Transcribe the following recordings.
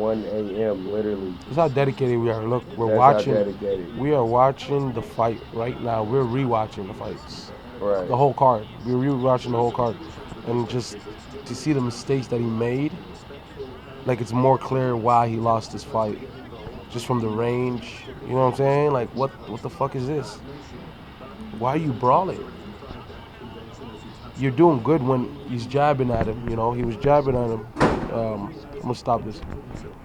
1 a.m. literally. That's how dedicated we are. Look, we're That's how watching. dedicated. We are watching the fight right now. We're rewatching the fights, Right. the whole card. We're rewatching the whole card, and just to see the mistakes that he made, like it's more clear why he lost this fight, just from the range. You know what I'm saying? Like, what the fuck is this? Why are you brawling? You're doing good when he's jabbing at him. You know, he was jabbing at him. I'm gonna stop this.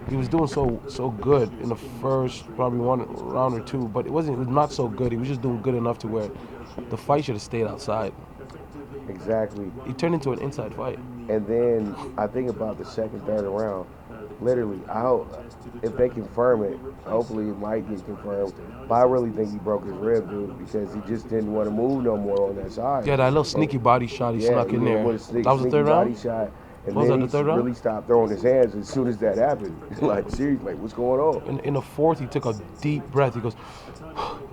He was doing so good in the first probably one round or two, but it was not so good. He was just doing good enough to where the fight should have stayed outside. Exactly. It turned into an inside fight. And then I think about the second, third round. Literally, I hope if they confirm it, hopefully it might get confirmed. But I really think he broke his rib, dude, because he just didn't want to move no more on that side. Yeah, that little sneaky body shot he snuck in there. With a That was the third body round. shot. And Was then that the third round? really stopped throwing his hands as soon as that happened. Like, seriously, like, what's going on? In the fourth, he took a deep breath. He goes,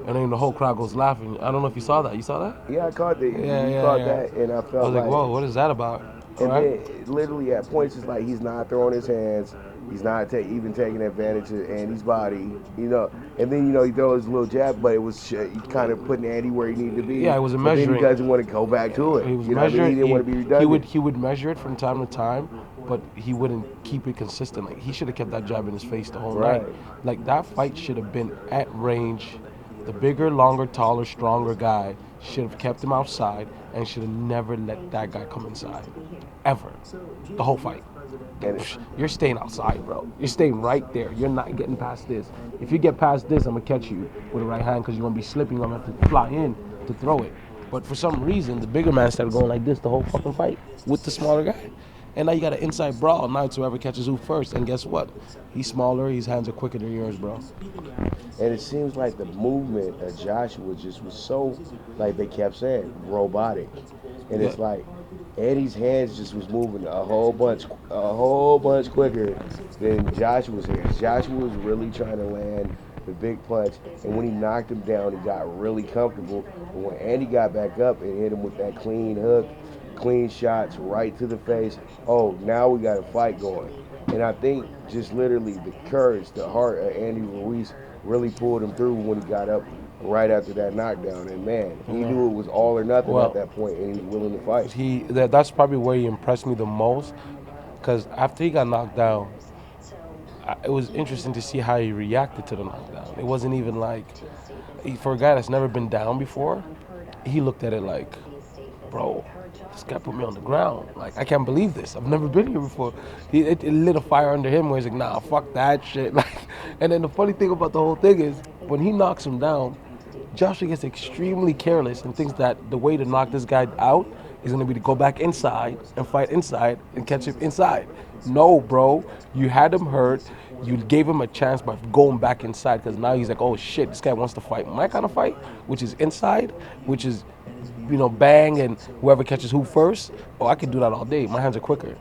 and then the whole crowd goes laughing. I don't know if you saw that. You saw that? Yeah, I caught that. Yeah, caught yeah. that, and I felt I was like, whoa, what is that about? And Right? then, literally, at points, it's like he's not throwing his hands. He's not even taking advantage of Andy's body, you know. And then, he throws a little jab, but it was kind of putting Andy where he needed to be. Yeah, it was a But then measuring. he doesn't want to go back to it. He was You know what I mean? measuring. He didn't want to be redundant. He would measure it from time to time, but he wouldn't keep it consistent. Like, he should have kept that jab in his face the whole Right. night. Like, that fight should have been at range. The bigger, longer, taller, stronger guy should have kept him outside and should have never let that guy come inside, ever. The whole fight. And You're staying outside, bro. You're staying right there. You're not getting past this. If you get past this, I'm gonna catch you with the right hand because you're gonna be slipping. I'm gonna have to fly in to throw it. But for some reason, the bigger man started going like this the whole fucking fight with the smaller guy. And now you got an inside brawl. Now it's whoever catches who first. And guess what? He's smaller. His hands are quicker than yours, bro. And it seems like the movement of Joshua just was so, like they kept saying, robotic. And it's like Eddie's hands just was moving a whole bunch quicker than Joshua's hands. Joshua was really trying to land the big punch, and when he knocked him down, he got really comfortable. But when Andy got back up and hit him with that clean hook, clean shots right to the face, oh, now we got a fight going. And I think just literally the courage, the heart of Andy Ruiz really pulled him through when he got up right after that knockdown. And man, he knew it was all or nothing at that point, and he was willing to fight. That's probably where he impressed me the most, because after he got knocked down, it was interesting to see how he reacted to the knockdown. It wasn't even like, for a guy that's never been down before, he looked at it like, bro, this guy put me on the ground. Like, I can't believe this. I've never been here before. It lit a fire under him where he's like, nah, fuck that shit. Like, and then the funny thing about the whole thing is, when he knocks him down, Joshua gets extremely careless and thinks that the way to knock this guy out is going to be to go back inside and fight inside and catch him inside. No, bro. You had him hurt. You gave him a chance by going back inside, because now he's like, oh shit, this guy wants to fight my kind of fight, which is inside, which is, bang and whoever catches who first. Oh, I can do that all day. My hands are quicker.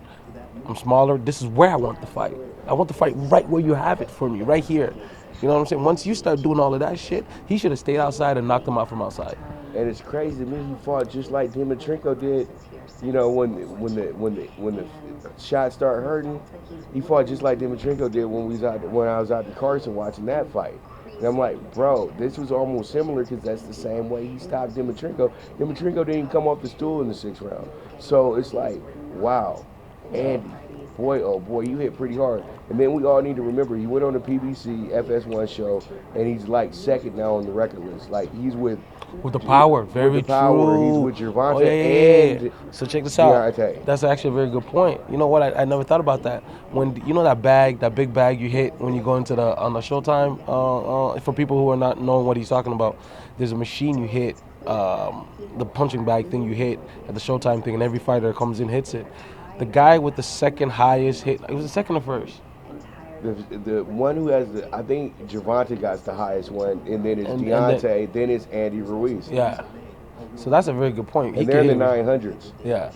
I'm smaller. This is where I want the fight. I want the fight right where you have it for me, right here. You know what I'm saying? Once you start doing all of that shit, he should have stayed outside and knocked him out from outside. And it's crazy to me, he fought just like Dimitrenko did. When the shots start hurting, he fought just like Dimitrenko did when I was out in Carson watching that fight. And I'm like, bro, this was almost similar, because that's the same way he stopped Dimitrenko. Dimitrenko didn't even come off the stool in the 6th round. So it's like, wow, Andy, boy, oh boy, you hit pretty hard. And then we all need to remember, he went on the PBC FS1 show, and he's like second now on the record list. Like, he's with the power, very with the power. true. He's with Gervonta and So check this out. Deontay. That's actually a very good point. You know what? I never thought about that. When that big bag you hit when you go into on the Showtime. For people who are not knowing what he's talking about, there's a machine you hit, the punching bag thing you hit at the Showtime thing, and every fighter that comes in hits it. The guy with the second highest hit, it was the second or first? The one who has I think Gervonta got the highest one, and then it's Deontay, then it's Andy Ruiz. Yeah. So that's a very good point. And they're in the 900s. Yeah.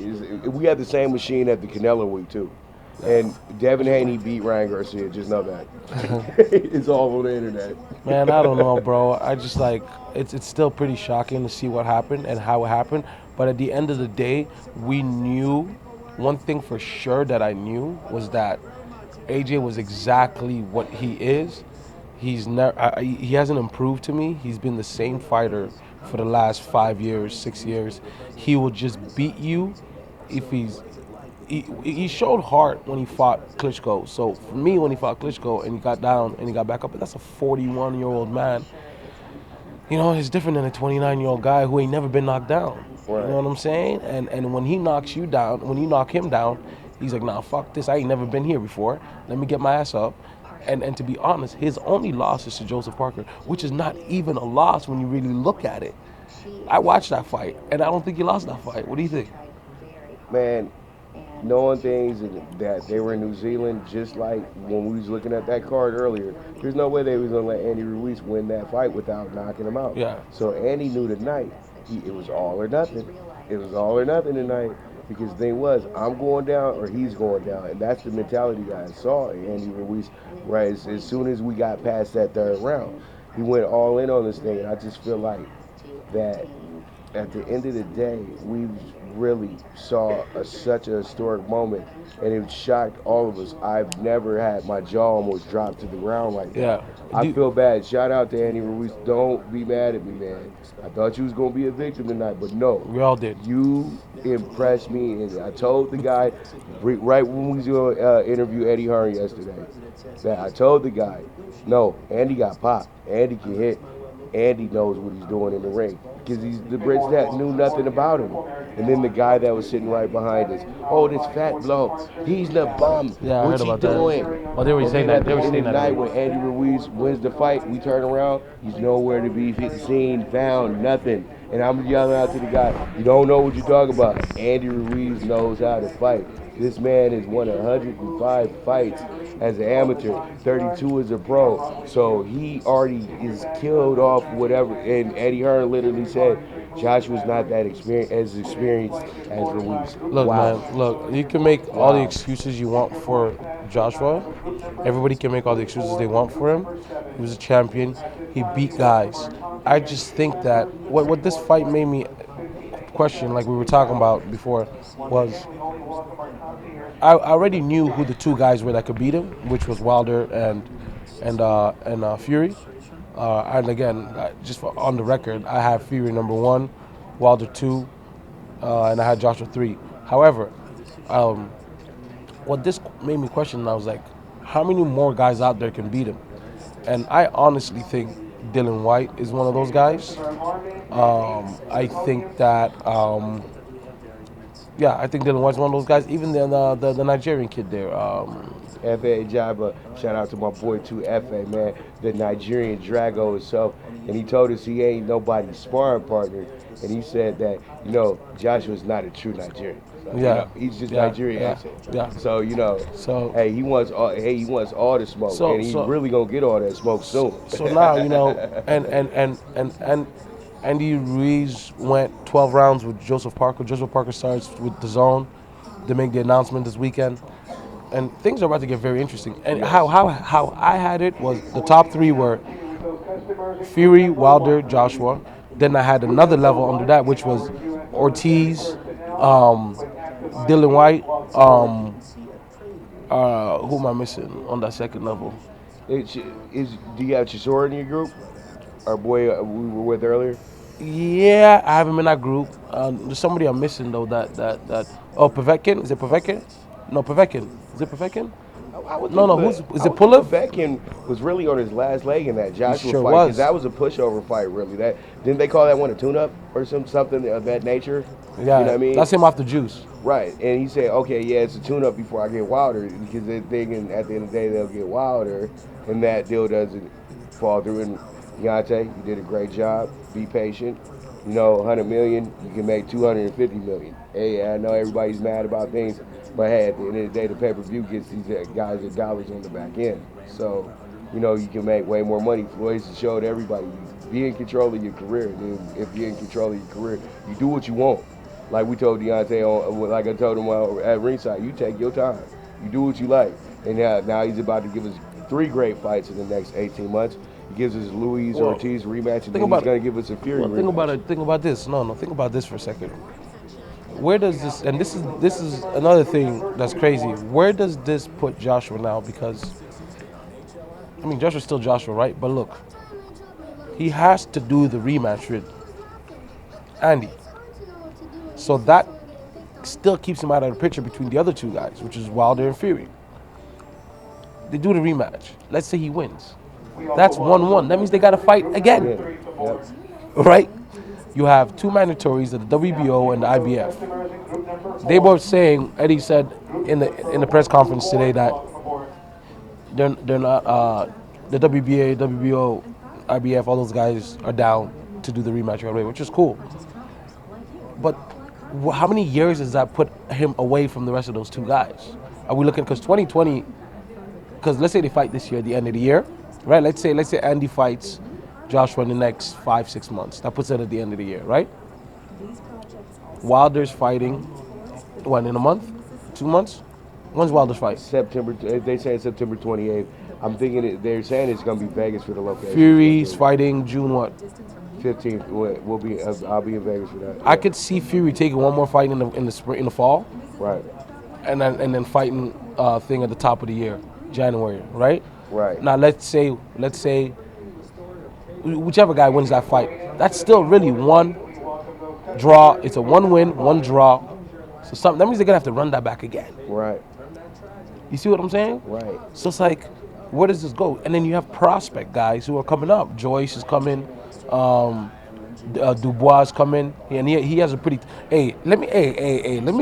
We had the same machine at the Canelo week too. And Devin Haney beat Ryan Garcia, just know that. It's all on the internet. Man, I don't know, bro. I just it's still pretty shocking to see what happened and how it happened. But at the end of the day, we knew, one thing for sure that I knew was that AJ was exactly what he is. He's never. He hasn't improved to me. He's been the same fighter for the last 5 years, 6 years. He will just beat you if he's. He showed heart when he fought Klitschko. So for me, when he fought Klitschko and he got down and he got back up, that's a 41-year-old man. You know, it's different than a 29-year-old guy who ain't never been knocked down. You know Right. what I'm saying? And when he knocks you down, when you knock him down, he's like, nah, fuck this. I ain't never been here before. Let me get my ass up. And to be honest, his only loss is to Joseph Parker, which is not even a loss when you really look at it. I watched that fight, and I don't think he lost that fight. What do you think? Man, knowing things that they were in New Zealand, just like when we was looking at that card earlier, there's no way they was gonna let Andy Ruiz win that fight without knocking him out. Yeah. So Andy knew tonight it was all or nothing. It was all or nothing tonight because the thing was I'm going down or he's going down, and that's the mentality that I saw in Andy Ruiz. Right, as soon as we got past that third round, he went all in on this thing, and I just feel like that at the end of the day, we really saw such a historic moment, and it shocked all of us. I've never had my jaw almost drop to the ground like that. Yeah. I feel bad. Shout out to Andy Ruiz. Don't be mad at me, man. I thought you was gonna be a victim tonight, but no. We all did. You impressed me, and I told the guy right when we was gonna interview Eddie Hearn yesterday that I told the guy, no, Andy got popped. Andy can hit. Andy knows what he's doing in the ring because he's the Brits that knew nothing about him. And then the guy that was sitting right behind us, oh, this fat bloke, he's the bum. Yeah, I What's heard he about that. doing? Oh, they were And saying then that. They were at the saying end of the that. night when Andy Ruiz wins the fight, we turn around, he's nowhere to be seen, found, nothing. And I'm yelling out to the guy, you don't know what you're talking about. Andy Ruiz knows how to fight. This man has won 105 fights as an amateur, 32 as a pro. So he already is killed off whatever. And Eddie Hearn literally said Joshua's not that experienced as Ruiz. Look, Wow. man, look, you can make all the Wow. excuses you want for Joshua. Everybody can make all the excuses they want for him. He was a champion. He beat guys. I just think that what this fight made me question, like we were talking about before, was I already knew who the two guys were that could beat him, which was Wilder and Fury. And again, just on the record, I have Fury number one, Wilder two, and I had Joshua three. However, what this made me question, I was like, how many more guys out there can beat him? And I honestly think Dylan White is one of those guys. I think that, I think Dylan White's one of those guys. Even the Nigerian kid there. F.A. Jabba, shout out to my boy too, F.A. man, the Nigerian Drago himself. And he told us he ain't nobody's sparring partner. And he said that, Joshua's not a true Nigerian. So, he's just Nigerian accent. Yeah. So, So hey, he wants all the smoke. And he's really gonna get all that smoke soon. So now, and Andy Ruiz went 12 rounds with Joseph Parker. Joseph Parker starts with the zone. They make the announcement this weekend. And things are about to get very interesting. And how I had it was the top three were Fury, Wilder, Joshua. Then I had another level under that, which was Ortiz, Dylan White. Who am I missing on that second level? Do you have Chisora in your group? Our boy we were with earlier? Yeah, I have him in that group. There's somebody I'm missing though. Povetkin? Is it Povetkin? No, Povetkin. Is it Povetkin? No. Is it Pulev? Povetkin was really on his last leg in that Joshua sure fight was. because that was a pushover fight. Really, that didn't they call that one a tune-up or something of that nature? Yeah, you know what I mean. That's him off the juice. Right, and he said, okay, yeah, it's a tune-up before I get Wilder because they're thinking at the end of the day they'll get Wilder, and that deal doesn't fall through. And Deontay, you did a great job. Be patient. 100 million, you can make 250 million. Hey, I know everybody's mad about things, but hey, at the end of the day, the pay-per-view gets these guys their dollars on the back end. So, you can make way more money. Floyd's showed everybody, be in control of your career. And if you're in control of your career, you do what you want. Like we told Deontay, like I told him at ringside, you take your time. You do what you like. And now he's about to give us 3 great fights in the next 18 months. He gives us Luis Ortiz rematch, and then he's going to give us a Fury rematch. Think about this. No, think about this for a second. where does this, and this is another thing that's crazy. Where does this put Joshua now? Because I mean, Joshua's still Joshua, right? But look, he has to do the rematch with Andy, so that still keeps him out of the picture between the other two guys, which is Wilder and Fury. They do the rematch. Let's say he wins. That's 1-1. That means they got to fight again, Yeah. Yep. right? You have two mandatories of the WBO and the IBF. They both saying, Eddie said in the press conference today that they're not the WBA, WBO, IBF, all those guys are down to do the rematch right away, which is cool. But how many years does that put him away from the rest of those two guys? Are we looking, because 2020, because let's say they fight this year at the end of the year, right? Let's say Andy fights Joshua in the next 5-6 months. That puts it at the end of the year, right? Wilder's fighting, what, in a month? 2 months? When's Wilder's fight? September. They say September 28th. I'm thinking they're saying it's gonna be Vegas for the location. Fury's fighting June what? 15th. We'll be. I'll be in Vegas for that. I could see Fury taking one more fight in the spring, in the fall, Right. and then fighting thing at the top of the year, January, right? Right. Now let's say whichever guy wins that fight, that's still really one draw. It's a 1 win, 1 draw. So that means they're gonna have to run that back again. Right. You see what I'm saying? Right. So it's like, where does this go? And then you have prospect guys who are coming up. Joyce is coming. Dubois is coming, and he has a pretty. Let me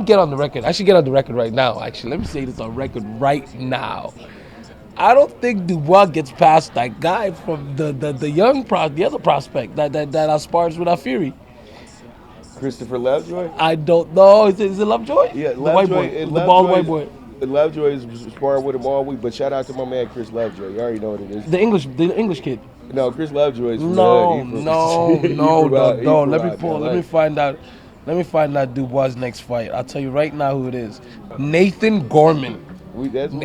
get on the record. I should get on the record right now. Actually, let me say this on record right now. I don't think Dubois gets past that guy from the other prospect that aspires with our Fury. Christopher Lovejoy. I don't know. Is it Lovejoy? Yeah, the white boy, the bald white boy. Lovejoy is sparring with him all week, but shout out to my man Chris Lovejoy. You already know what it is. The English kid. No, Chris Lovejoy is from No. the hood. Let me find out. Let me find out Dubois' next fight. I'll tell you right now who it is. Nathan Gorman. Nathan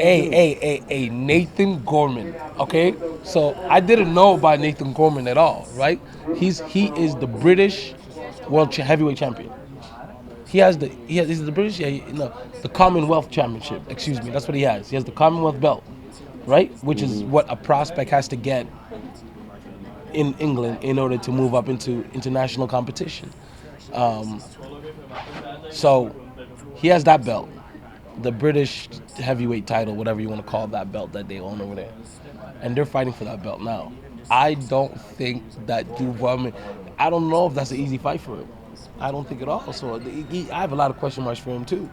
Gorman. Okay, so I didn't know about Nathan Gorman at all, right? He is the British world heavyweight champion. He's the British, the Commonwealth Championship. Excuse me, that's what he has. He has the Commonwealth belt, right? Which is what a prospect has to get in England in order to move up into international competition. So he has that belt, the British heavyweight title, whatever you want to call that belt that they own over there, and they're fighting for that belt now. I don't think that Dubois. I don't know if that's an easy fight for him. I don't think at all. So I have a lot of question marks for him too.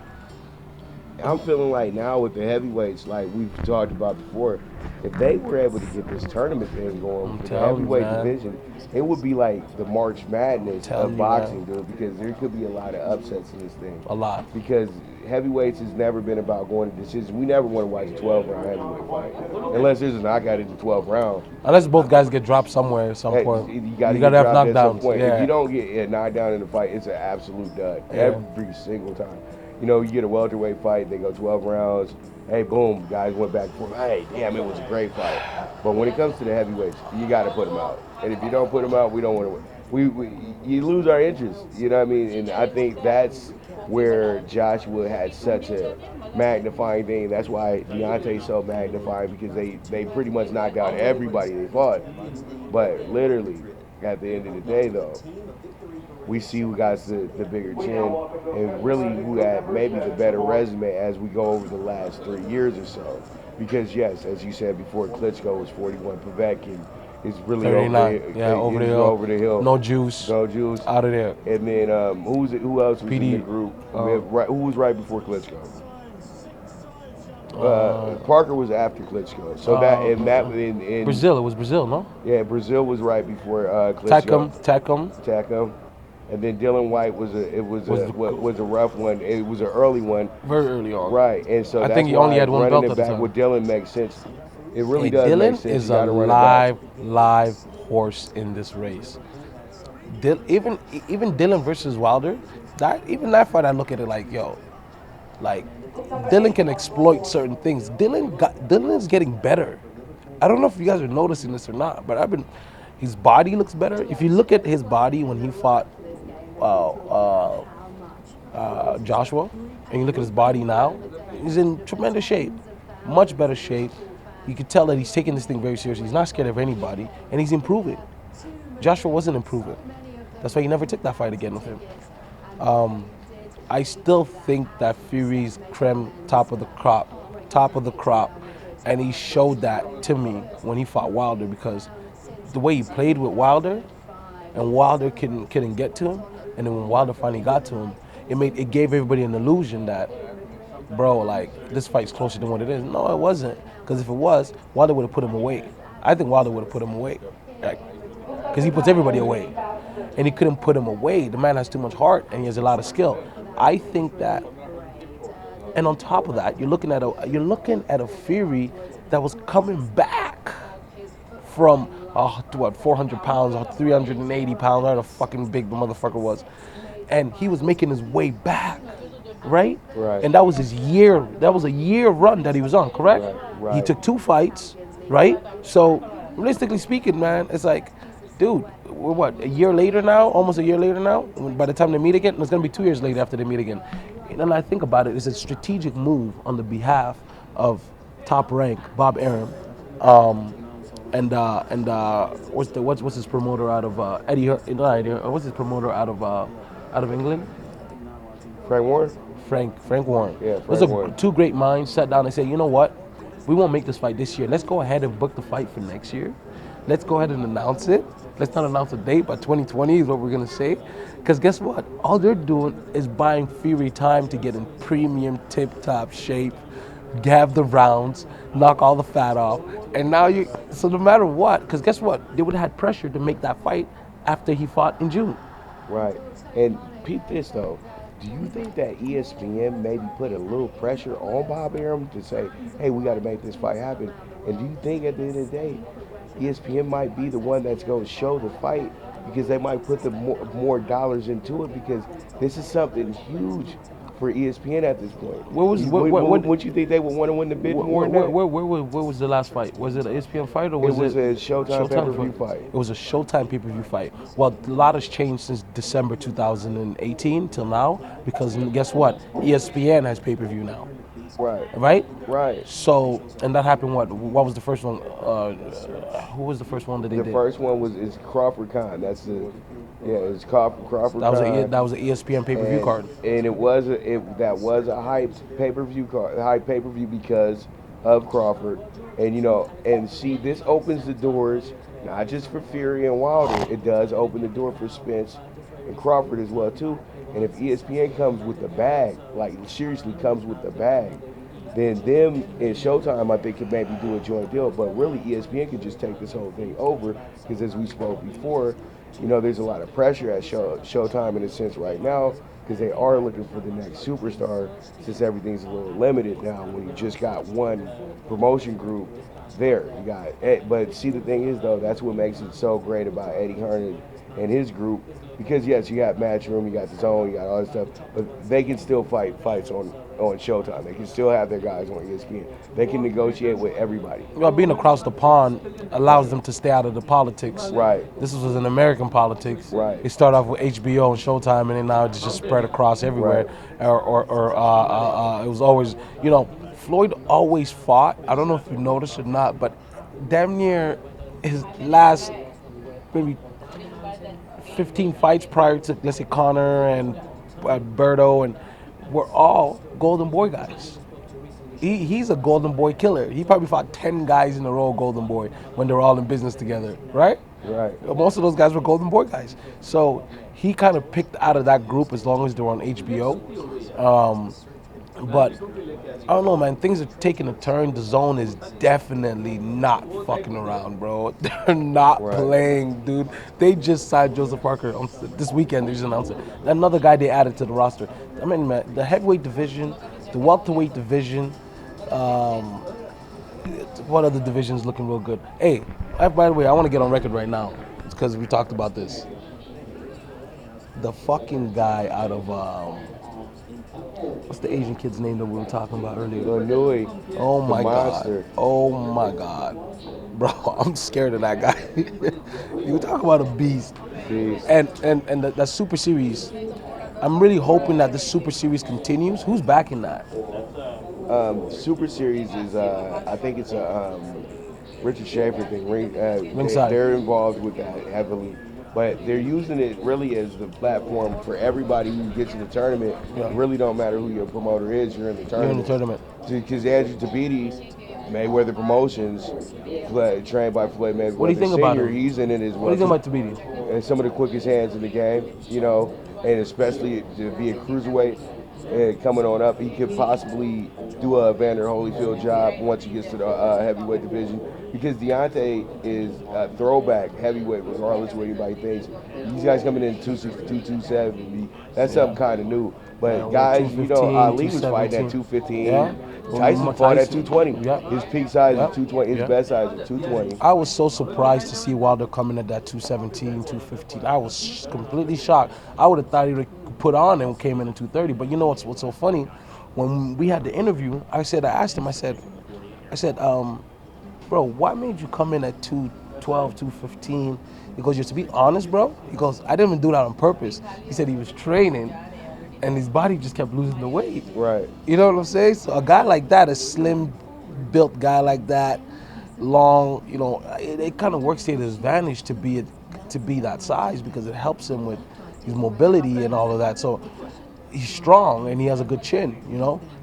I'm feeling like now with the heavyweights, like we've talked about before, if they were able to get this tournament thing going for the heavyweight division, it would be like the March Madness of boxing, dude, because there could be a lot of upsets in this thing. A lot. Because heavyweights has never been about going to decisions. We never want to watch a 12-round heavyweight fight. Unless there's a knockout in the 12th round. Unless both guys get dropped somewhere at some point. You got to have knockdowns. Yeah. If you don't get a knockdown in the fight, it's an absolute dud. Every single time. You know, you get a welterweight fight, they go 12 rounds. Hey, boom, guys went back and forth. Hey, damn, it was a great fight. But when it comes to the heavyweights, you got to put them out. And if you don't put them out, we don't want to win. You lose our interest. You know what I mean? And I think that's where Joshua had such a magnifying thing. That's why Deontay's so magnifying, because they pretty much knocked out everybody they fought. But literally, at the end of the day, though, we see who got the bigger chin and really who had maybe the better resume as we go over the last 3 years or so. Because, yes, as you said before, Klitschko was 41. Povetkin is really over the hill. No juice. Out of there. And then who else was in the group? Who was right before Klitschko? Parker was after Klitschko. So in Brazil. It was Brazil, no? Yeah, Brazil was right before Klitschko. Takum. And then Dylan White was a rough one. It was an early one. Very early on. Right, and so I think he only had one belt at the time. With Dylan makes sense. It really does make sense. Dylan is a live horse in this race. Even Dylan versus Wilder, that fight, I look at it like, Dylan can exploit certain things. Dylan's getting better. I don't know if you guys are noticing this or not, but his body looks better. If you look at his body when he fought Joshua, and you look at his body now, he's in tremendous shape, much better shape. You could tell that he's taking this thing very seriously. He's not scared of anybody, and he's improving. Joshua wasn't improving. That's why he never took that fight again with him. I still think that Fury's creme, top of the crop, and he showed that to me when he fought Wilder, because the way he played with Wilder, and Wilder couldn't get to him, and then when Wilder finally got to him, it gave everybody an illusion that, bro, like, this fight's closer than what it is. No, it wasn't, because if it was, Wilder would have put him away. I think Wilder would have put him away, like, because he puts everybody away, and he couldn't put him away. The man has too much heart, and he has a lot of skill. I think that, and on top of that, you're looking at a Fury that was coming back from 400 pounds or 380 pounds, however fucking big the motherfucker was, and he was making his way back, right? Right. And that was his year. That was a year run that he was on, correct? Right. He took 2 fights, right? So realistically speaking, man, it's like, dude, we're what, a year later now? Almost a year later now? By the time they meet again? It's going to be 2 years later after they meet again. And I think about it, it's a strategic move on the behalf of Top Rank, Bob Arum, and what's his promoter out of what's his promoter out of England? Frank Warren? Frank Warren. Yeah, Those are Warren. 2 great minds sat down and said, you know what? We won't make this fight this year. Let's go ahead and book the fight for next year. Let's go ahead and announce it. Let's not announce a date, but 2020 is what we're going to say. Because guess what? All they're doing is buying Fury time to get in premium, tip-top shape, have the rounds, knock all the fat off. And now so no matter what, because guess what? They would have had pressure to make that fight after he fought in June. Right. And peep this, though. Do you think that ESPN maybe put a little pressure on Bob Arum to say, hey, we got to make this fight happen? And do you think at the end of the day, ESPN might be the one that's going to show the fight, because they might put the more dollars into it, because this is something huge for ESPN at this point? Would you think they would want to win the bid more? Where was the last fight? Was it an ESPN fight or was it a Showtime pay-per-view fight? It was a Showtime pay-per-view fight. Well, a lot has changed since December 2018 till now, because guess what? ESPN has pay-per-view now. Right. So, and that happened. What was the first one? Who was the first one that they did? The first one is Crawford Khan. It's Crawford Khan. That was an ESPN pay-per-view card. And that was a hype pay-per-view card, hype pay-per-view because of Crawford. And see, this opens the doors not just for Fury and Wilder. It does open the door for Spence and Crawford as well too. And if ESPN comes with the bag, like seriously comes with the bag, then them and Showtime, I think, could maybe do a joint deal. But really, ESPN could just take this whole thing over, because as we spoke before, there's a lot of pressure at Showtime in a sense right now, because they are looking for the next superstar, since everything's a little limited now when you just got one promotion group there. But see, the thing is, though, that's what makes it so great about Eddie Hearn and his group, because yes, you got Matchroom, you got the Zone, you got all this stuff, but they can still fight fights on Showtime. They can still have their guys on ESPN. They can negotiate with everybody. Well, being across the pond allows them to stay out of the politics. Right. This was an American politics. Right. It started off with HBO and Showtime, and then now it's just spread across everywhere. Right. It was always, Floyd always fought. I don't know if you noticed or not, but damn near his last maybe 15 fights prior to, let's say, Conor and Berto, and were all Golden Boy guys. He's a Golden Boy killer. He probably fought 10 guys in a row Golden Boy when they were all in business together, right? Right. Most of those guys were Golden Boy guys. So he kind of picked out of that group as long as they were on HBO. But I don't know, man. Things are taking a turn. The Zone is definitely not fucking around, bro. They're not playing, dude. They just signed Joseph Parker this weekend. They just announced it. Another guy they added to the roster. I mean, man, the heavyweight division, the welterweight division. What other divisions looking real good? Hey, by the way, I want to get on record right now because we talked about this. The fucking guy out of what's the Asian kid's name that we were talking about earlier? Nui. Oh my Monster. God. Oh my God. Bro, I'm scared of that guy. You talk about a beast. Beast. And that Super Series, I'm really hoping that this Super Series continues. Who's backing that? Super Series is, I think it's a Richard Schaefer thing. Ringside. They're involved with that heavily, but they're using it really as the platform for everybody who gets in the tournament. Yeah. It really don't matter who your promoter is. You're in the You're in the tournament. tournament. Because Andrew DiBiase, Mayweather Promotions, trained by Floyd Mayweather What do you think about Sr., him? he's in it as well. What do you think about Tabidi? And some of the quickest hands in the game, and especially to be a cruiserweight and coming on up, he could possibly do a Vander Holyfield job once he gets to the heavyweight division, because Deontay is a throwback heavyweight regardless of what anybody thinks. These guys coming in 262, 270, that's something kind of new. But guys, 215, Ali was fighting at 215. Yeah. Tyson fought at 220. Yeah. His peak size Yeah. is 220. His best size is 220. I was so surprised to see Wilder coming at that 217, 215. I was completely shocked. I would have thought he would have put on and came in at 230. But you know what's so funny? When we had the interview, I asked him, I said, bro, what made you come in at 212, 215? He goes, to be honest, bro, he goes, I didn't even do that on purpose. He said he was training and his body just kept losing the weight. Right. You know what I'm saying? So a guy like that, a slim built guy like that, long, it kind of works to his advantage to be that size, because it helps him with his mobility and all of that. So he's strong and he has a good chin,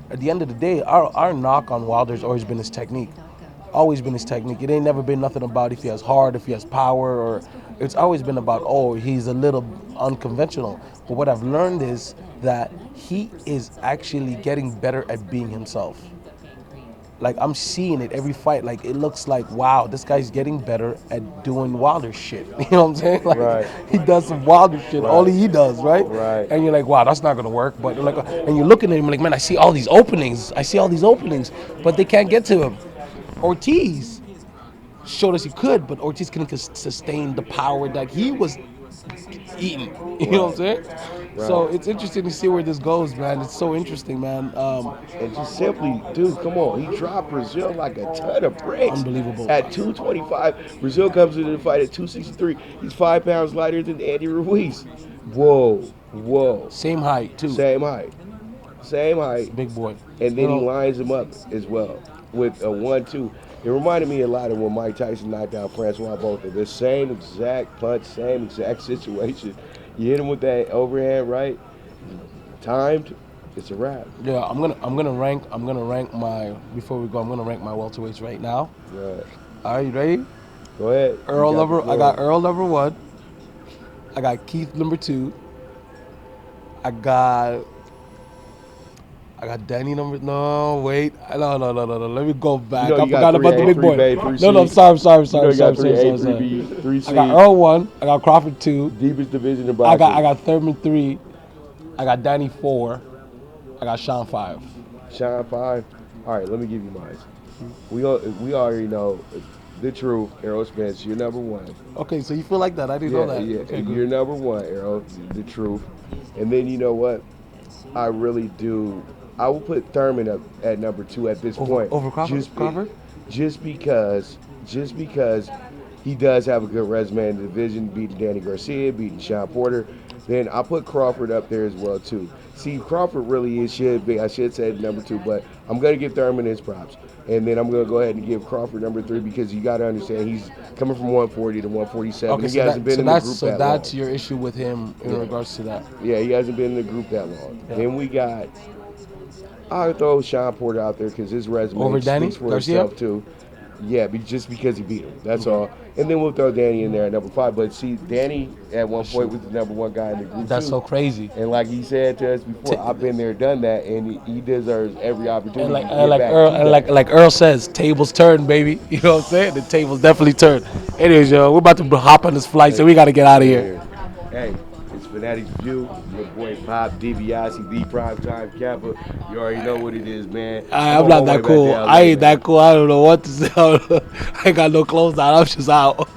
At the end of the day, our knock on Wilder's always been his technique. Always been his technique. It ain't never been nothing about if he has heart, if he has power, or it's always been about, he's a little unconventional. But what I've learned is that he is actually getting better at being himself. Like, I'm seeing it every fight. Like, it looks like, wow, this guy's getting better at doing Wilder shit. You know what I'm saying? Like, right. He does some Wilder shit. Right. Only he does, right? Right. And you're like, wow, that's not gonna work. But and you're looking at him like, man, I see all these openings. But they can't get to him. Ortiz showed us he could, but Ortiz couldn't sustain the power that he was eating. You know what I'm saying? Right. So it's interesting to see where this goes, man. It's so interesting, man. And just simply, dude, come on. He dropped Brazil like a ton of bricks. Unbelievable. At 225, Brazil comes into the fight at 263. He's 5 pounds lighter than Andy Ruiz. Whoa. Same height, too. Same height. Big boy. And then he lines him up as well with a 1-2. It reminded me a lot of when Mike Tyson knocked out Francois Botha. The same exact punch, same exact situation. You hit him with that overhand right, timed, it's a wrap. Yeah, I'm gonna rank my before we go. I'm gonna rank my welterweights right now. Right. All right, you ready? Go ahead. I got Earl number 1. I got Keith number 2. I got Danny number. No, wait. No. Let me go back. I forgot about the big boy. No. Sorry. I got Earl 1. I got Crawford 2. Deepest division in boxing. I got Thurman 3. I got Danny 4. I got Sean 5. Sean 5. All right, let me give you mine. We already know the truth. Errol Spence, you're number 1. Okay, so you feel like that? I didn't know that. Yeah, okay, you're number 1, Errol. The truth. And then you know what? I really do. I will put Thurman up at number 2 at this point. Over Crawford? Just because he does have a good resume in the division, beating Danny Garcia, beating Sean Porter. Then I'll put Crawford up there as well too. See, Crawford really should be. I should say number 2, but I'm gonna give Thurman his props, and then I'm gonna go ahead and give Crawford number 3, because you got to understand he's coming from 140 to 147. Okay, he hasn't been in the group that long. So that's your issue with him in regards to that. Yeah, he hasn't been in the group that long. Yeah. Then we got. I'll throw Sean Porter out there because his resume over Danny speaks for himself too. Yeah, just because he beat him. That's all. And then we'll throw Danny in there at number 5. But see, Danny at one point was the number 1 guy in the group. That's so crazy. And like he said to us before, I've been there, done that, and he deserves every opportunity. And like Earl says, tables turn, baby. You know what I'm saying? The tables definitely turn. Anyways, yo, we're about to hop on this flight, so we got to get out of here. Hey. It's Fanatics View, your boy Pop, DiBiase, the Primetime Kappa. You already know what it is, man. I'm not that cool. I ain't that cool. I don't know what to say. I ain't got no clothes on. I'm just out.